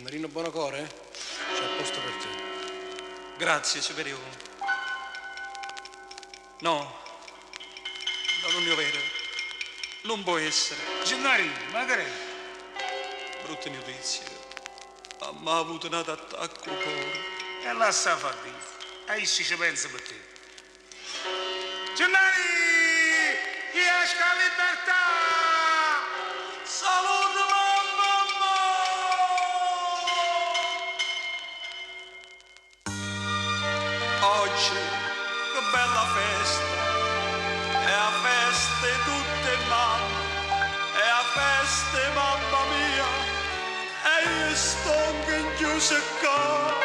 Marino Buonocore? C'è a posto per te. Grazie, superiore. No, non è vero. Non può essere. Gennari, magari. Brutte notizie. Mamma ha avuto un attacco al cuore. E lascia fare dire. E si ci pensa per te. Gennari! Chi esca a libertà! Salute mamma! Oggi, che bella festa! È a feste tutte mamme, è a feste mamma mia, e io sto in chiuso qua.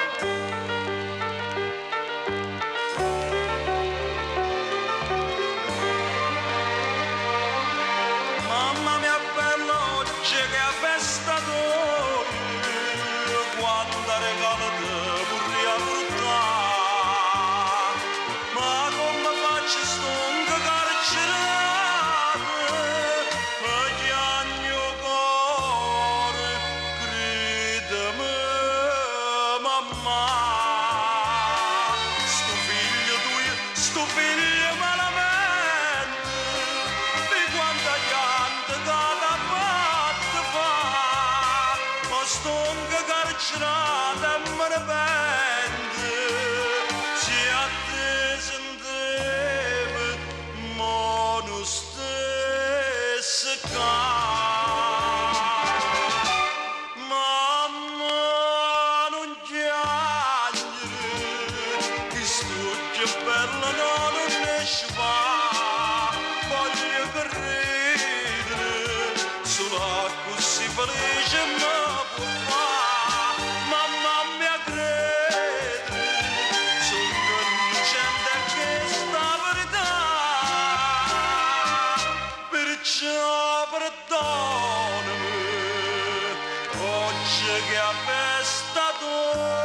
Mamma mia bella oggi che è festa d'oro, quando regalo te vorrei portare, ma come faccio sto un carcerato, perché a mio cuore credimi mamma, sto figlio malamente, di quanta gente che l'ha fatto fa, ma sto un carcerato e me ne pente, se a te senteve, ma non stesse qua. Mamma non piangere, che sto che bella non esce fa, voglio credere, solo così felice mi può fare, mamma mia credere, sono innocente a questa verità, perciò perdonami, oggi che a festa tua,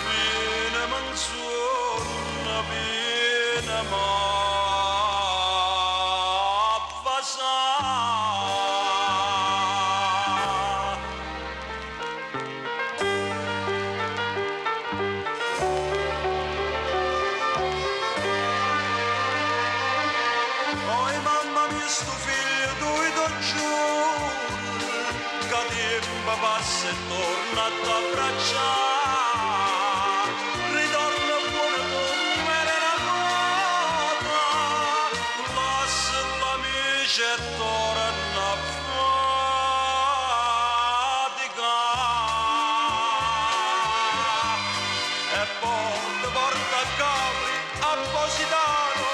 viene manzona, viene m'avvasa. Oi mamma mia sto figlio tu do giuro, che tempo passa e torna a t'abbracciare, ritorna buona come era nata, lascia l'amici e torna a faticare, e porta a Capri, a Positano,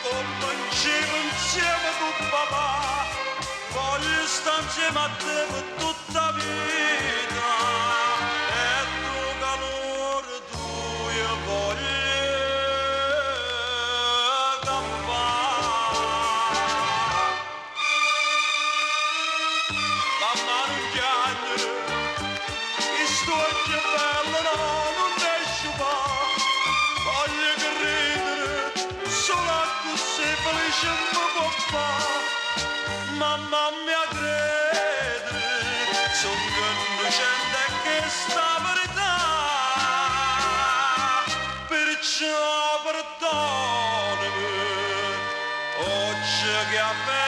come insieme tu papà, voglio stare insieme a te per tutta vita, e tu calore tuo voglio campare. Mamma non piangere, che sto occhio bello no, non esce fa, voglio che ridere, solo così felice mi può fare, mamma mia credere, sono innocente a questa verità, perciò perdonami, oggi che a me